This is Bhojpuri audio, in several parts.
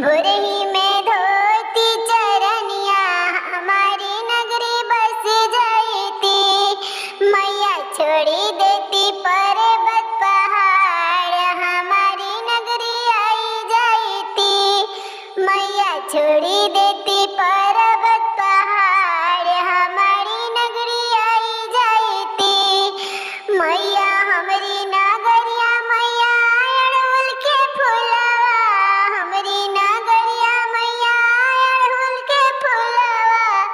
भोरही में धोती चरनिया हमारी नगरी बस जाती। मैया छोड़ी देती पर्वत पहाड़ हमारी नगरी आई जाती। मैया छोड़ी देती पर्वत पहाड़ हमारी नगरी आई जाती। मैया हमरी नगरिया मैया अड़हुल के फुलवा हमरी नगरिया मैया अड़हुल के फुलवा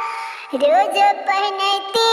रोज पहनती